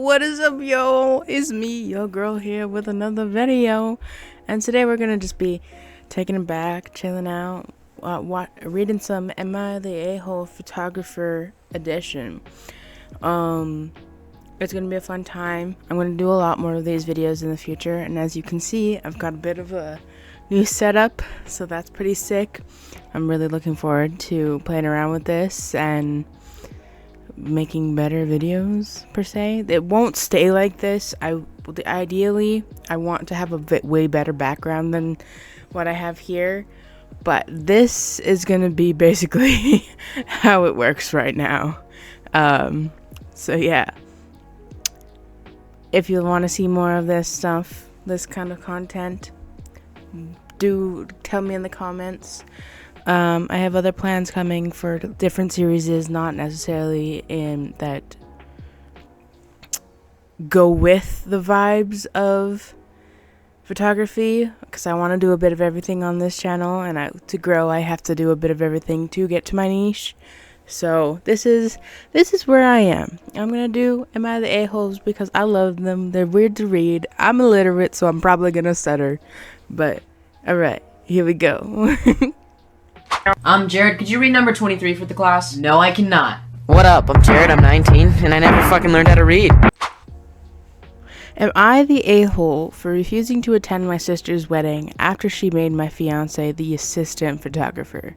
What is up, yo? It's me, your girl, here with another video. And today we're gonna just be taking it back, chilling out, reading some Am I the A-Hole Photographer edition. It's gonna be a fun time. I'm gonna do a lot more of these videos in the future, and as you can see, I've got a bit of a new setup, so that's pretty sick. I'm really looking forward to playing around with this and making better videos per se. It won't stay like this. Ideally I want to have a way better background than what I have here, but this is gonna be basically how it works right now. So yeah, if you want to see more of this stuff, this kind of content, do tell me in the comments. I have other plans coming for different series, not necessarily in that go with the vibes of photography, because I want to do a bit of everything on this channel, and to grow I have to do a bit of everything to get to my niche. So this is where I am. I'm gonna do Am I the A-Holes because I love them. They're weird to read. I'm illiterate, so I'm probably gonna stutter, but alright, here we go. I'm Jared. Could you read number 23 for the class? No, I cannot. What up? I'm Jared, I'm 19, and I never fucking learned how to read. Am I the a-hole for refusing to attend my sister's wedding after she made my fiance the assistant photographer?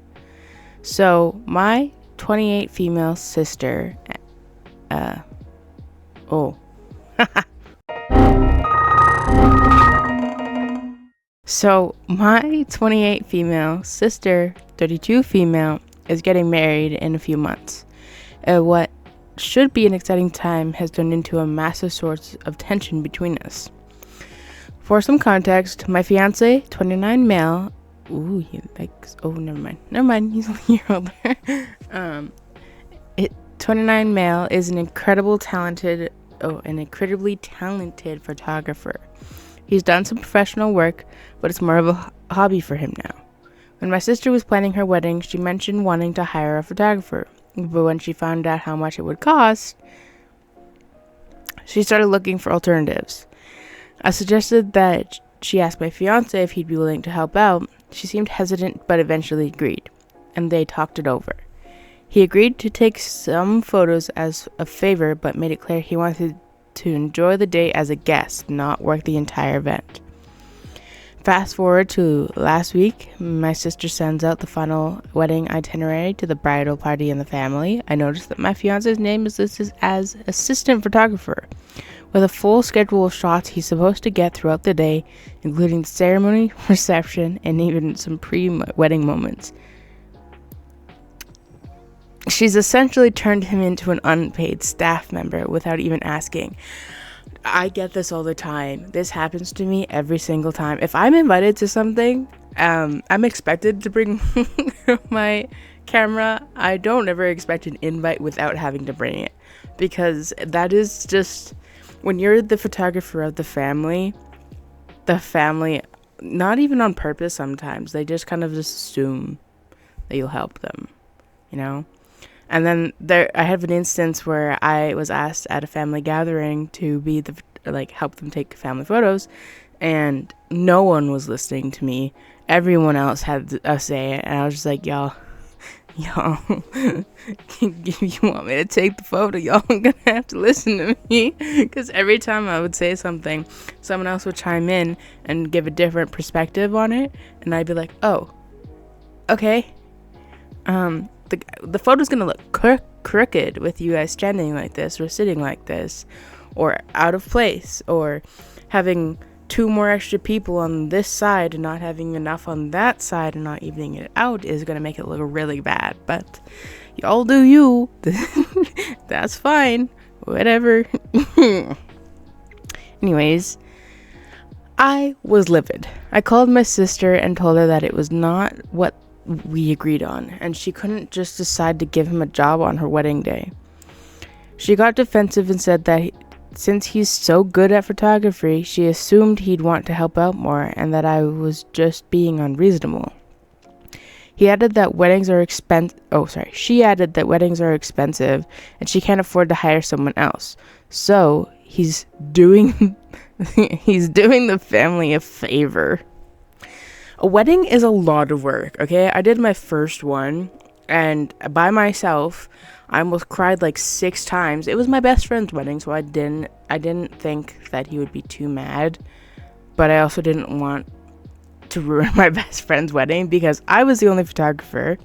So, my 28 female sister, So, my 28 female sister, 32 female, is getting married in a few months. What should be an exciting time has turned into a massive source of tension between us. For some context, my fiance, 29 male, never mind, he's a year older. 29 male is an incredibly talented photographer. He's done some professional work, but it's more of a hobby for him now. When my sister was planning her wedding, she mentioned wanting to hire a photographer, but when she found out how much it would cost, she started looking for alternatives. I suggested that she ask my fiance if he'd be willing to help out. She seemed hesitant, but eventually agreed, and they talked it over. He agreed to take some photos as a favor, but made it clear he wanted to enjoy the day as a guest, not work the entire event. Fast forward to last week, my sister sends out the final wedding itinerary to the bridal party and the family. I noticed that my fiance's name is listed as assistant photographer, with a full schedule of shots he's supposed to get throughout the day, including the ceremony, reception, and even some pre-wedding moments. She's essentially turned him into an unpaid staff member without even asking. I get this all the time. This happens to me every single time. If I'm invited to something, I'm expected to bring my camera. I don't ever expect an invite without having to bring it, because that is just, when you're the photographer of the family, not even on purpose sometimes, they just kind of just assume that you'll help them, you know? And then I have an instance where I was asked at a family gathering to be help them take family photos, and no one was listening to me. Everyone else had a say, and I was just like, y'all, if you want me to take the photo, y'all are gonna have to listen to me, because every time I would say something, someone else would chime in and give a different perspective on it, and I'd be like, oh, okay, the photo's gonna look crooked with you guys standing like this or sitting like this, or out of place, or having two more extra people on this side and not having enough on that side and not evening it out is gonna make it look really bad. But y'all do you. That's fine, whatever. Anyways, I was livid. I called my sister and told her that it was not what we agreed on, and she couldn't just decide to give him a job on her wedding day. She got defensive and said that since he's so good at photography, she assumed he'd want to help out more, and that I was just being unreasonable. He added that weddings are She added that weddings are expensive and she can't afford to hire someone else. So he's doing he's doing the family a favor. A wedding is a lot of work, okay? I did my first one, and by myself, I almost cried like 6 times. It was my best friend's wedding, so I didn't think that he would be too mad, but I also didn't want to ruin my best friend's wedding because I was the only photographer.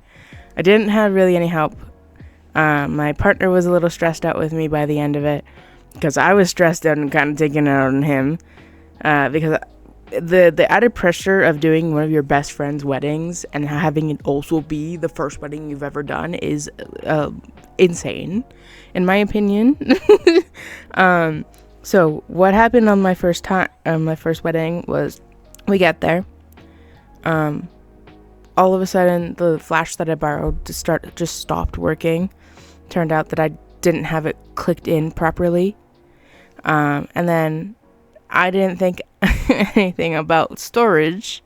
I didn't have really any help. My partner was a little stressed out with me by the end of it because I was stressed out and kind of taking it out on him, because the added pressure of doing one of your best friend's weddings and having it also be the first wedding you've ever done is insane, in my opinion. So what happened on my first wedding was, we get there. All of a sudden, the flash that I borrowed just stopped working. Turned out that I didn't have it clicked in properly, and then I didn't think anything about storage,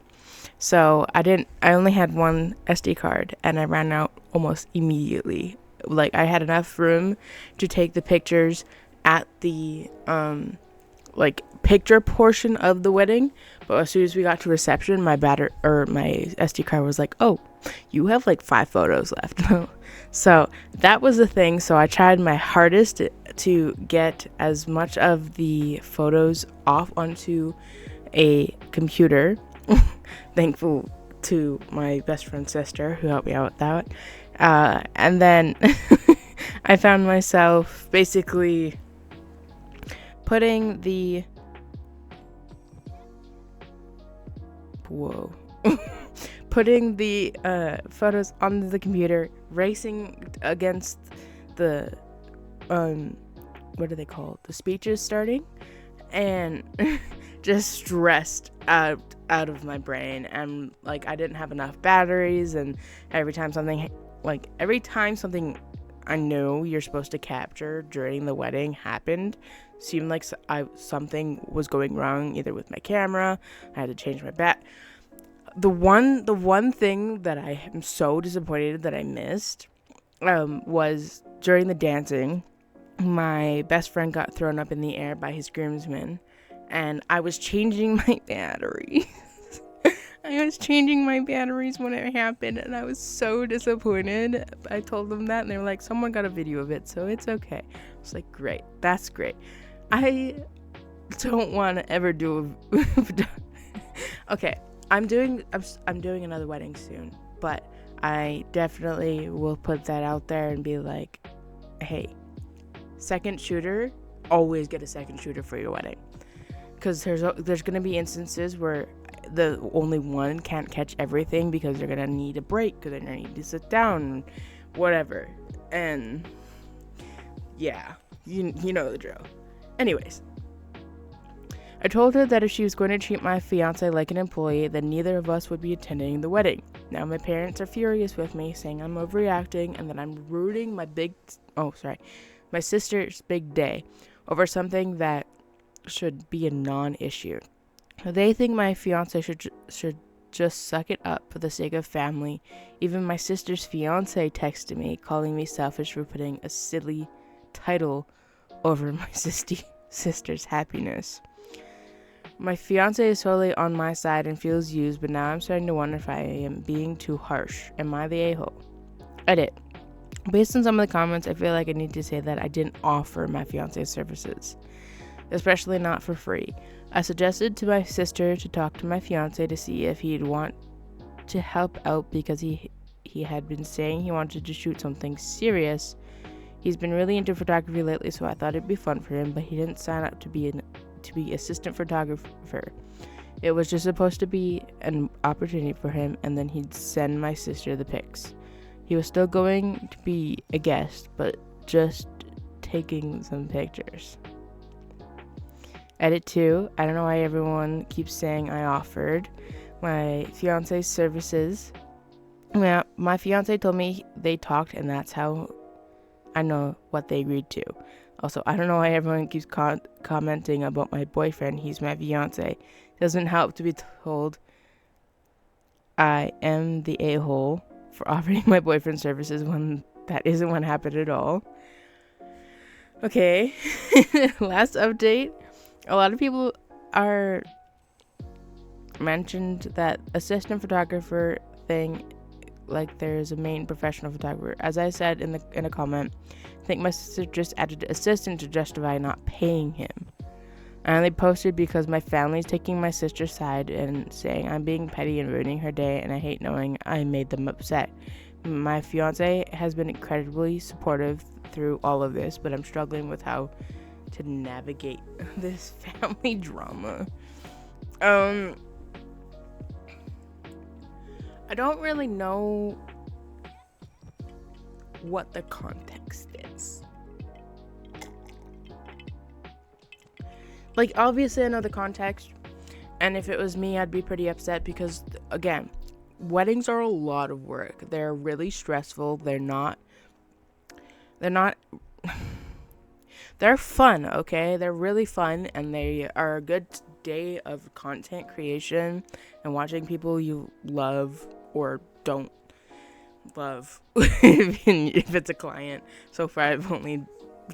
so I only had one SD card, and I ran out almost immediately. Like, I had enough room to take the pictures at the picture portion of the wedding, but as soon as we got to reception, my SD card was like, oh, you have like 5 photos left. So that was the thing. So I tried my hardest to get as much of the photos off onto a computer. Thankful to my best friend's sister who helped me out with that. And then I found myself basically putting the photos on the computer, racing against the what are they called, the speeches starting, and just stressed out of my brain, and like I didn't have enough batteries, and every time something I know you're supposed to capture during the wedding happened, seemed like something was going wrong, either with my camera. I had to change my the one thing that I am so disappointed that I missed was during the dancing. My best friend got thrown up in the air by his groomsmen, and I was changing my batteries. I was changing my batteries when it happened, and I was so disappointed. I told them that, and they were like, someone got a video of it, so it's okay. I was like, great, that's great. I don't want to ever do okay, I'm doing another wedding soon, but I definitely will put that out there and be like, hey, second shooter, always get a second shooter for your wedding, because there's gonna be instances where the only one can't catch everything because they're gonna need a break, because they're gonna need to sit down, whatever. And yeah, you know the drill. Anyways, I told her that if she was going to treat my fiance like an employee, then neither of us would be attending the wedding. Now my parents are furious with me, saying I'm overreacting and that I'm ruining my sister's big day over something that should be a non-issue. They think my fiance should just suck it up for the sake of family. Even my sister's fiance texted me, calling me selfish for putting a silly title over my sister's happiness. My fiance is totally on my side and feels used, but now I'm starting to wonder if I am being too harsh. Am I the a-hole? Edit. Based on some of the comments, I feel like I need to say that I didn't offer my fiance's services, especially not for free. I suggested to my sister to talk to my fiance to see if he'd want to help out, because he had been saying he wanted to shoot something serious. He's been really into photography lately, so I thought it'd be fun for him, but he didn't sign up to be assistant photographer. It was just supposed to be an opportunity for him, and then he'd send my sister the pics. He was still going to be a guest, but just taking some pictures. Edit 2. I don't know why everyone keeps saying I offered my fiance's services. Yeah, my fiance told me they talked, and that's how I know what they agreed to. Also, I don't know why everyone keeps commenting about my boyfriend. He's my fiance. Doesn't help to be told I am the a-hole for offering my boyfriend services when that isn't what happened at all. Okay. Last update. A lot of people are mentioned that assistant photographer thing, like there's a main professional photographer. As I said in a comment, I think my sister just added assistant to justify not paying him. I only posted because my family's taking my sister's side and saying I'm being petty and ruining her day, and I hate knowing I made them upset. My fiance has been incredibly supportive through all of this, but I'm struggling with how to navigate this family drama. I don't really know what the context is. Like, obviously I know the context, and if it was me, I'd be pretty upset because, again, weddings are a lot of work. They're really stressful. They're they're fun, okay? They're really fun, and they are a good day of content creation and watching people you love or don't love if it's a client. So far, I've only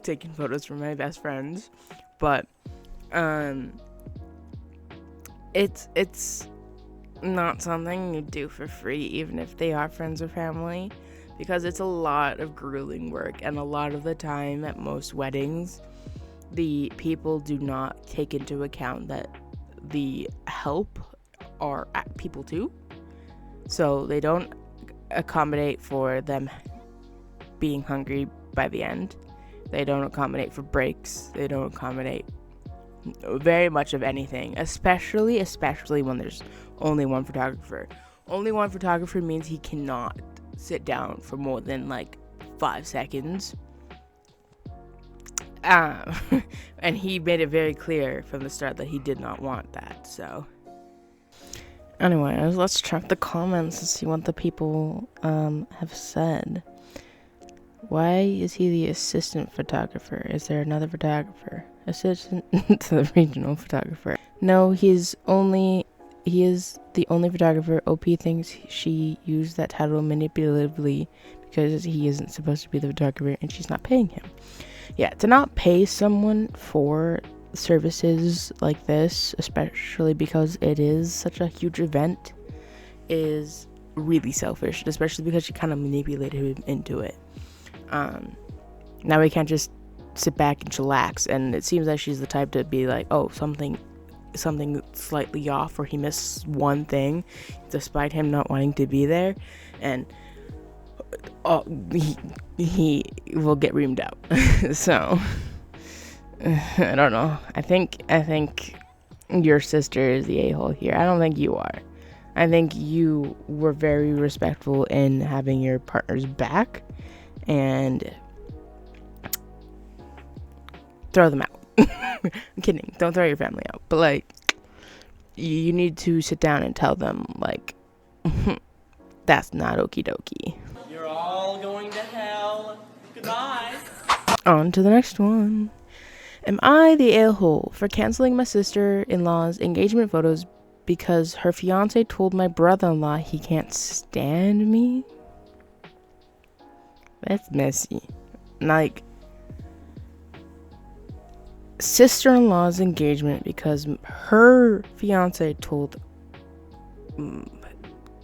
taken photos from my best friends, but it's not something you do for free, even if they are friends or family, because it's a lot of grueling work, and a lot of the time at most weddings, the people do not take into account that the help are people too, so they don't accommodate for them being hungry by the end. They don't accommodate for breaks. They don't accommodate very much of anything, especially when there's only one photographer. Only one photographer means he cannot sit down for more than like 5 seconds. And he made it very clear from the start that he did not want that. So anyways, let's check the comments and see what the people have said. Why is he the assistant photographer? Is there another photographer? Assistant to the regional photographer. No, he is the only photographer. OP thinks she used that title manipulatively because he isn't supposed to be the photographer and she's not paying him. Yeah, to not pay someone for services like this, especially because it is such a huge event, is really selfish, especially because she kind of manipulated him into it. Now we can't just sit back and chillax, and it seems like she's the type to be like, oh, something slightly off, or he missed one thing despite him not wanting to be there, and he will get reamed out. So I don't know. I think your sister is the a-hole here. I don't think you are. I think you were very respectful in having your partner's back and throw them out. I'm kidding. Don't throw your family out. But like, you need to sit down and tell them like, that's not okie dokie. You're all going to hell. Goodbye. On to the next one. Am I the a-hole for canceling my sister-in-law's engagement photos because her fiance told my brother-in-law he can't stand me? That's messy. Like, sister-in-law's engagement because her fiance told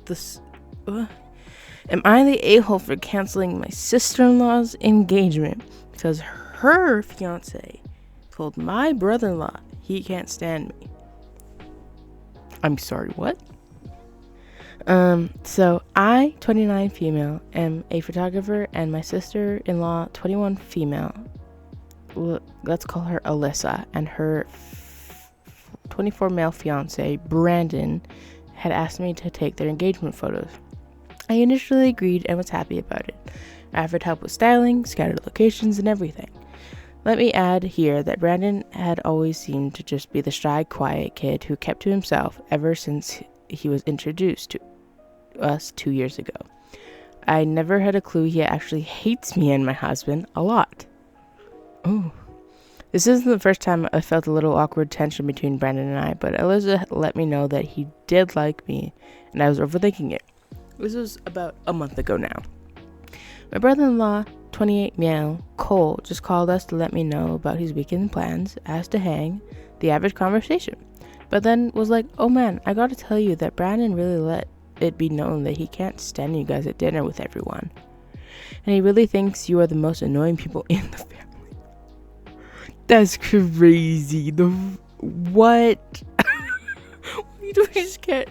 this. Am I the a-hole for canceling my sister-in-law's engagement because her fiance told my brother-in-law he can't stand me? I'm sorry, what? So I, 29 female, am a photographer, and my sister-in-law, 21 female, let's call her Alyssa, and her 24 male fiance, Brandon, had asked me to take their engagement photos. I initially agreed and was happy about it. I offered help with styling, scattered locations, and everything. Let me add here that Brandon had always seemed to just be the shy, quiet kid who kept to himself ever since he was introduced to us 2 years ago. I never had a clue he actually hates me and my husband a lot. Oh. This isn't the first time I felt a little awkward tension between Brandon and I, but Eliza let me know that he did like me, and I was overthinking it. This was about a month ago now. My brother-in-law 28 meow, Cole just called us to let me know about his weekend plans, asked to hang, the average conversation. But then was like, oh man, I gotta tell you that Brandon really let it be known that he can't stand you guys at dinner with everyone. And he really thinks you are the most annoying people in the family. That's crazy. What? We just can't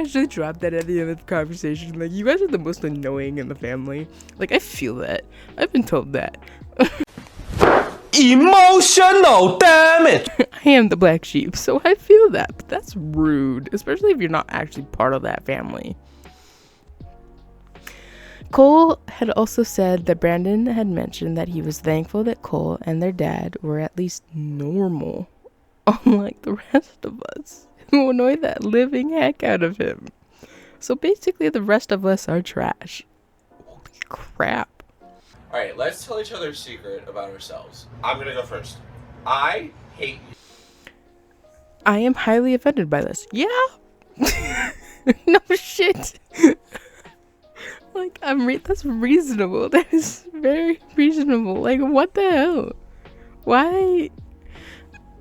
just drop that at the end of the conversation. Like, you guys are the most annoying in the family. Like, I feel that. I've been told that. Emotional damage. I am the black sheep, so I feel that. But that's rude, especially if you're not actually part of that family. Cole had also said that Brandon had mentioned that he was thankful that Cole and their dad were at least normal, unlike the rest of us, who annoyed that living heck out of him. So basically, the rest of us are trash. Holy crap. Alright, let's tell each other a secret about ourselves. I'm gonna go first. I hate you. I am highly offended by this. Yeah. No shit. Like, that's reasonable. That is very reasonable. Like, what the hell? Why?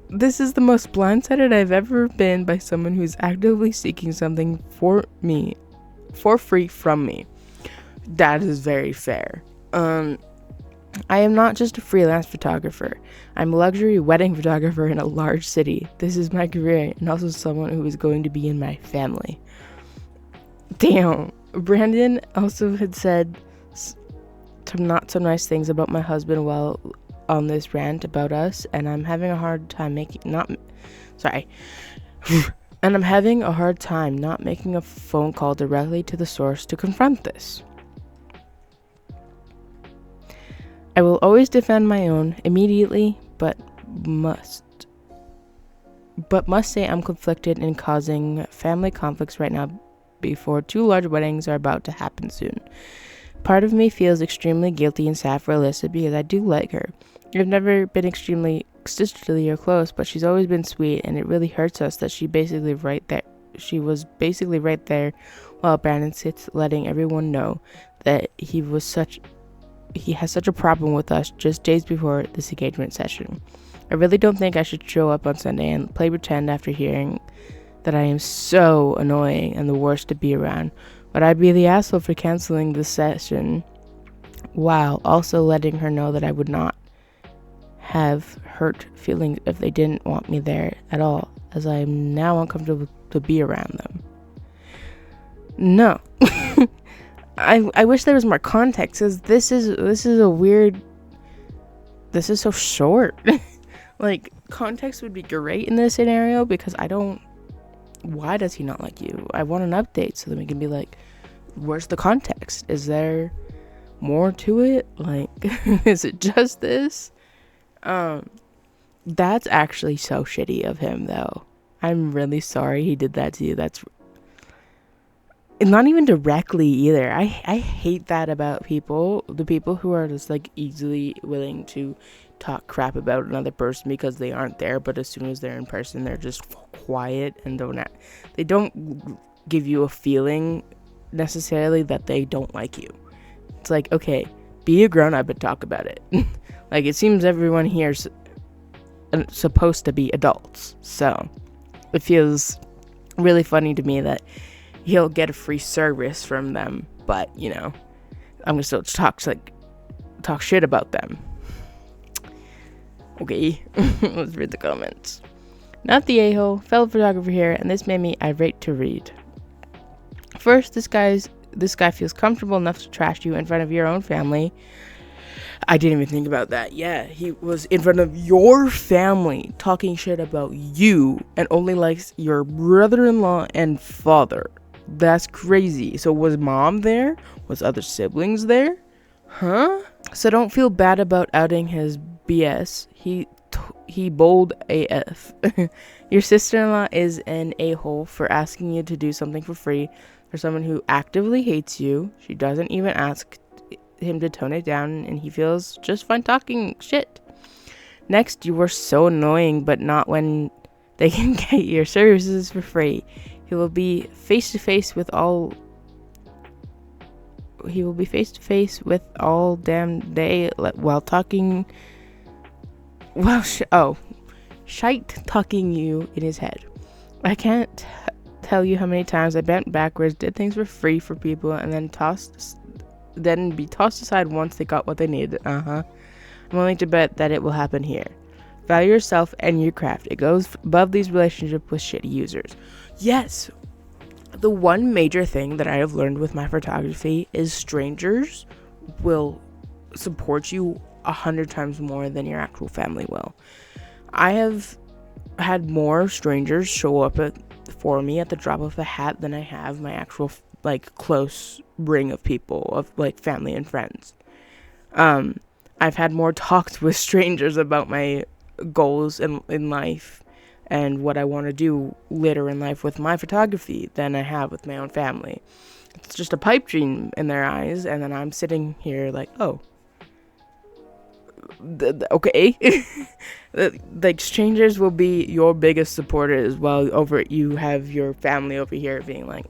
This is the most blindsided I've ever been by someone who's actively seeking something for free from me. That is very fair. I am not just a freelance photographer. I'm a luxury wedding photographer in a large city. This is my career, and also someone who is going to be in my family. Damn. Brandon also had said some not so nice things about my husband while on this rant about us, and I'm having a hard time not making a phone call directly to the source to confront this. I will always defend my own immediately, but must say I'm conflicted in causing family conflicts right now before 2 large weddings are about to happen soon. Part of me feels extremely guilty and sad for Alyssa because I do like her. We've never been extremely sisterly or close, but she's always been sweet, and it really hurts us that she was basically right there while Brandon sits letting everyone know that he has such a problem with us just days before this engagement session. I really don't think I should show up on Sunday and play pretend after hearing that I am so annoying and the worst to be around, but I'd be the asshole for canceling the session while also letting her know that I would not have hurt feelings if they didn't want me there at all, as I am now uncomfortable to be around them. No. I wish there was more context, because this is so short. Like, context would be great in this scenario, because why does he not like you? I want an update so that we can be like, where's the context? Is there more to it? Like, is it just this? That's actually so shitty of him, though. I'm really sorry he did that to you. That's not even directly either. I hate that about the people who are just like easily willing to talk crap about another person because they aren't there, but as soon as they're in person, they're just quiet and they don't give you a feeling necessarily that they don't like you. It's like, okay, be a grown-up and talk about it. Like, it seems everyone here's supposed to be adults, so it feels really funny to me that he'll get a free service from them, but I'm gonna still talk shit about them. Okay. Let's read the comments. Not the a-hole, fellow photographer here, and this made me irate to read. First, this guy feels comfortable enough to trash you in front of your own family. I didn't even think about that. Yeah, he was in front of your family talking shit about you and only likes your brother-in-law and father. That's crazy. So was mom there? Was other siblings there? Huh? So don't feel bad about outing his BS. He bold AF. Your sister-in-law is an a-hole for asking you to do something for free for someone who actively hates you. She doesn't even ask him to tone it down, and he feels just fine talking shit. Next, you were so annoying, but not when they can get your services for free. He will be face to face with all he will be face to face with all damn day while talking. Well, shite talking you in his head. I can't tell you how many times I bent backwards, did things for free for people, and then be tossed aside once they got what they needed. I'm willing to bet that it will happen here. Value yourself and your craft. It goes above these relationships with shitty users. Yes. The one major thing that I have learned with my photography is strangers will support you 100 times more than your actual family will. I have had more strangers show up for me at the drop of a hat than I have my actual close ring of people, of family and friends. I've had more talks with strangers about my goals in life and what I want to do later in life with my photography than I have with my own family. It's just a pipe dream in their eyes, and then I'm sitting here like, oh, okay. Strangers will be your biggest supporters, while over you have your family over here being like,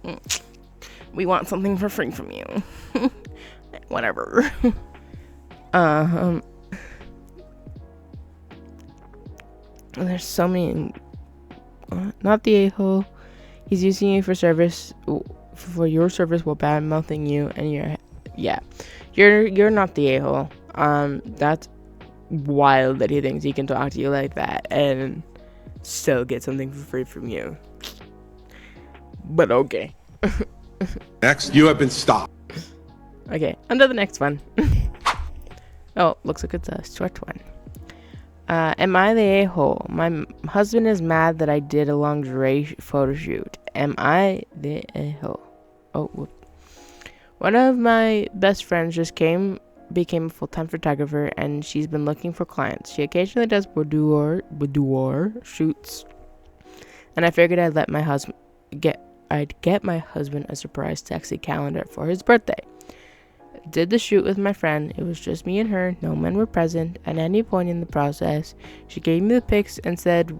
we want something for free from you. Whatever. There's so many. Not the a-hole. He's using you for your service while bad mouthing you, and you're not the a-hole. That's wild that he thinks he can talk to you like that and still get something for free from you. But okay. Next, you have been stopped. Okay, on to the next one. Oh, looks like it's a short one. Am I the a-hole? My husband is mad that I did a lingerie photo shoot. Am I the a-hole? Oh, whoop. One of my best friends just became a full-time photographer, and she's been looking for clients. She occasionally does boudoir shoots, and I figured I'd get my husband a surprise taxi calendar for his birthday. Did the shoot with my friend. It was just me and her. No men were present. At any point in the process, she gave me the pics and said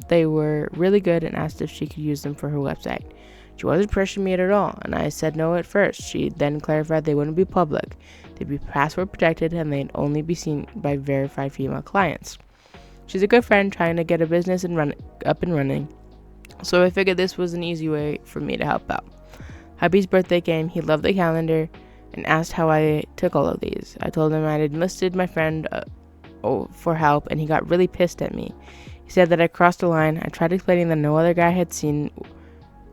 they were really good and asked if she could use them for her website. She wasn't pressuring me at all, and I said no at first. She then clarified they wouldn't be public. They'd be password protected, and they'd only be seen by verified female clients. She's a good friend trying to get a business up and running, so I figured this was an easy way for me to help out. Hubby's birthday came. He loved the calendar and asked how I took all of these. I told him I'd enlisted my friend for help, and he got really pissed at me. He said that I crossed the line. I tried explaining that no other guy had seen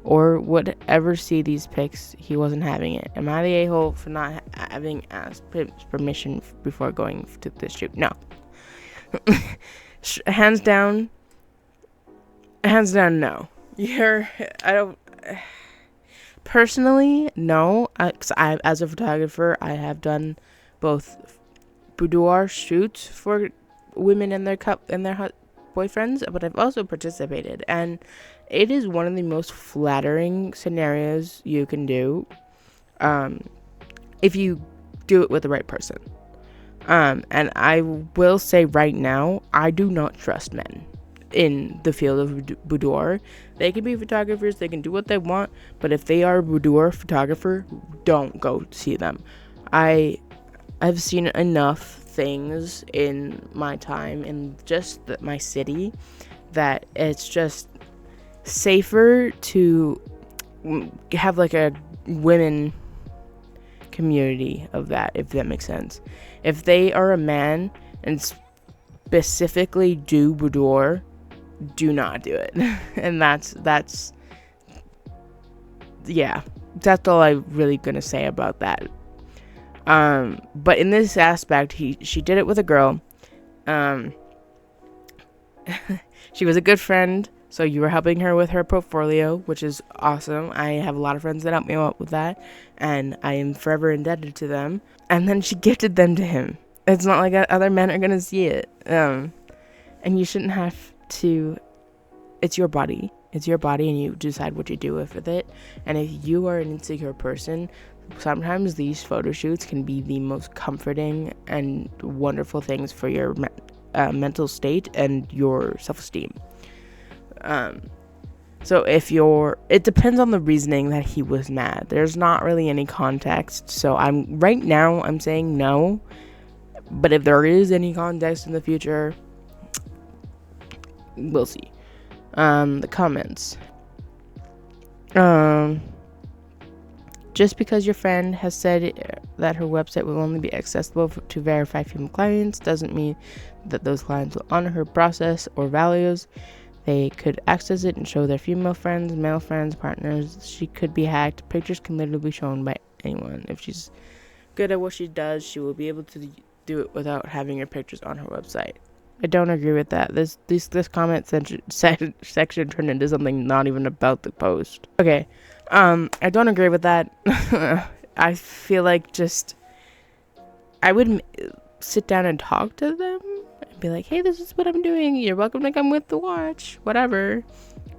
or would ever see these pics. He wasn't having it. Am I the a-hole for not having asked permission before going to this shoot? No. Hands down, no. Personally, no. As a photographer, I have done both boudoir shoots for women and their boyfriends, but I've also participated, and it is one of the most flattering scenarios you can do, if you do it with the right person. And I will say right now, I do not trust men in the field of boudoir. They can be photographers, they can do what they want, but if they are a boudoir photographer, don't go see them. I've seen enough things in my time in just my city that it's just safer to have a women community of that, if that makes sense. If they are a man and specifically do boudoir, do not do it. And that's all I'm really gonna say about that. But in this aspect, she did it with a girl. She was a good friend, so you were helping her with her portfolio, which is awesome. I have a lot of friends that help me out with that, and I am forever indebted to them. And then she gifted them to him. It's not like other men are gonna see it. And you shouldn't have to. It's your body, and you decide what you do with it. And if you are an insecure person, sometimes these photo shoots can be the most comforting and wonderful things for your mental state and your self-esteem. So it depends on the reasoning that he was mad. There's not really any context. So right now I'm saying no. But if there is any context in the future, we'll see. The comments. Just because your friend has said that her website will only be accessible to verified female clients doesn't mean that those clients will honor her process or values. They could access it and show their female friends, male friends, partners. She could be hacked. Pictures can literally be shown by anyone. If she's good at what she does, she will be able to do it without having your pictures on her website. I don't agree with that. This comment section turned into something not even about the post. Okay, I don't agree with that. I feel like I would sit down and talk to them and be like, hey, this is what I'm doing. You're welcome to come with the watch, whatever.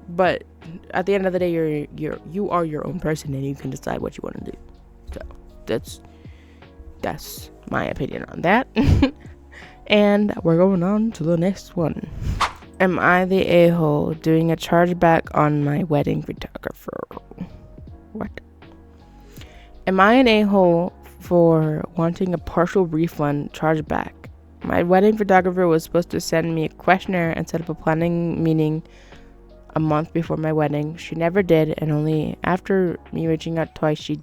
But at the end of the day, you are your own person and you can decide what you want to do. So that's my opinion on that. And we're going on to the next one. Am I the a-hole doing a chargeback on my wedding photographer? What? Am I an a-hole for wanting a partial refund chargeback? My wedding photographer was supposed to send me a questionnaire and set up a planning meeting a month before my wedding. She never did, and only after me reaching out twice she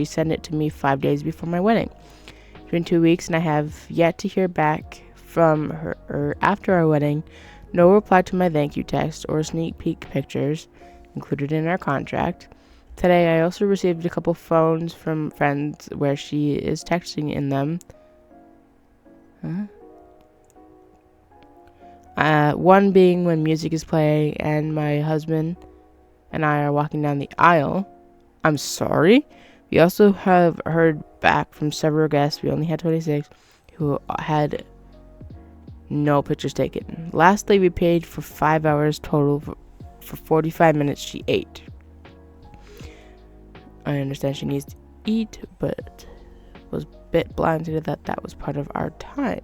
send it to me 5 days before my wedding. It's been 2 weeks and I have yet to hear back from her after our wedding. No reply to my thank you text or sneak peek pictures included in our contract. Today I also received a couple phones from friends where she is texting in them. One being when music is playing and my husband and I are walking down the aisle. I'm sorry. We also have heard back from several guests, we only had 26, who had no pictures taken. Lastly, we paid for 5 hours total for 45 minutes she ate. I understand she needs to eat, but was a bit blindsided that was part of our time.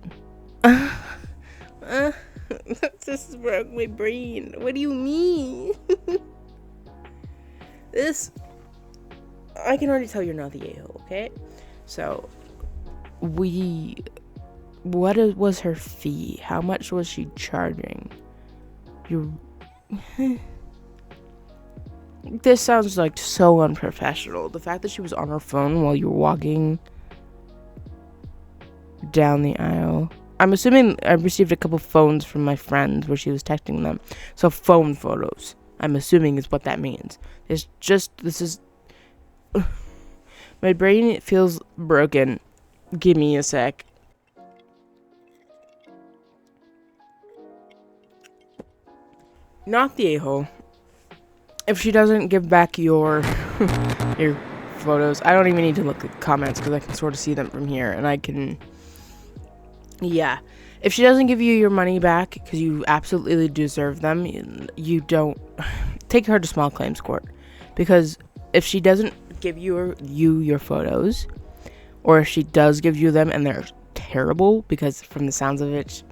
This broke my brain. What do you mean? I can already tell you're not the a-hole, okay? So, what was her fee? How much was she charging? This sounds like so unprofessional. The fact that she was on her phone while you were walking down the aisle. I'm assuming I received a couple phones from my friends where she was texting them. So phone photos, I'm assuming, is what that means. My brain feels broken. Give me a sec. Not the a-hole. If she doesn't give back your photos, I don't even need to look at comments because I can sort of see them from here, and I can. Yeah, if she doesn't give you your money back because you absolutely deserve them, you don't take her to small claims court. Because if she doesn't give you your photos, or if she does give you them and they're terrible, because from the sounds of it,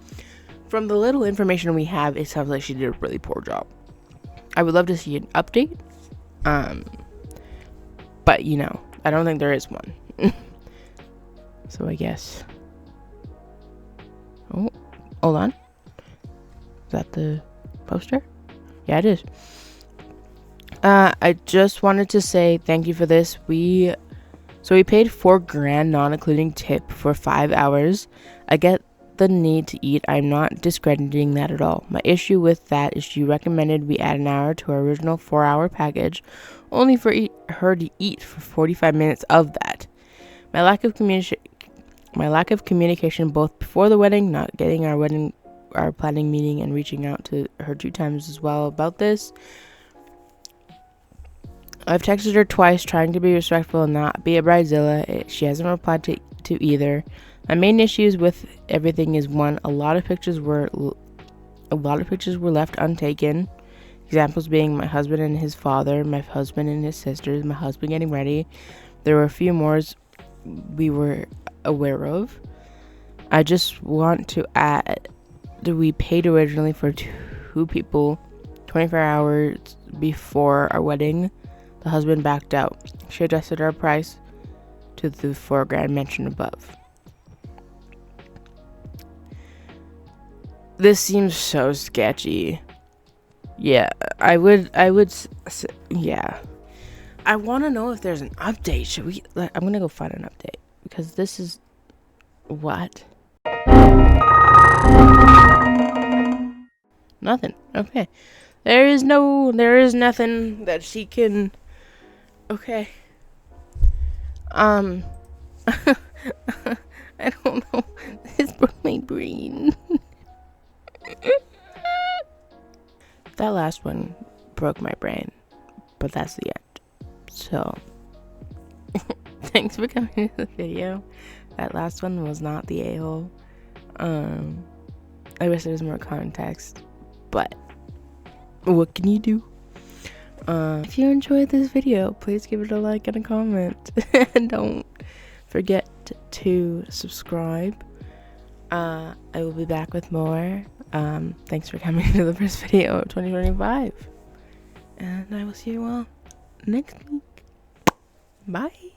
from the little information we have, it sounds like she did a really poor job. I would love to see an update, but I don't think there is one. So I guess. Oh, hold on. Is that the poster? Yeah, it is. I just wanted to say thank you for this. We paid $4,000, not including tip, for 5 hours. I get the need to eat. I'm not discrediting that at all. My issue with that is she recommended we add an hour to our original 4-hour package, only for her to eat for 45 minutes of that. My lack of communication both before the wedding, not getting our planning meeting, and reaching out to her 2 times as well about this. I've texted her twice trying to be respectful and not be a bridezilla. She hasn't replied to either. My main issues with everything is, one, a lot of pictures were left untaken. Examples being my husband and his father, my husband and his sisters, my husband getting ready. There were a few more we were aware of. I just want to add that we paid originally for 2 people 24 hours before our wedding, the husband backed out. She adjusted our price to the $4,000 mentioned above. This seems so sketchy. Yeah, yeah. I want to know if there's an update. Should we? I'm gonna go find an update because this is what? Nothing. Okay. There is nothing that she can. Okay. I don't know. This broke my brain. That last one broke my brain, but that's the end. So, thanks for coming to the video. That last one was not the a-hole. I wish there was more context, but what can you do? If you enjoyed this video, please give it a like and a comment. And don't forget to subscribe. I will be back with more. Thanks for coming to the first video of 2025. And I will see you all next week. Bye.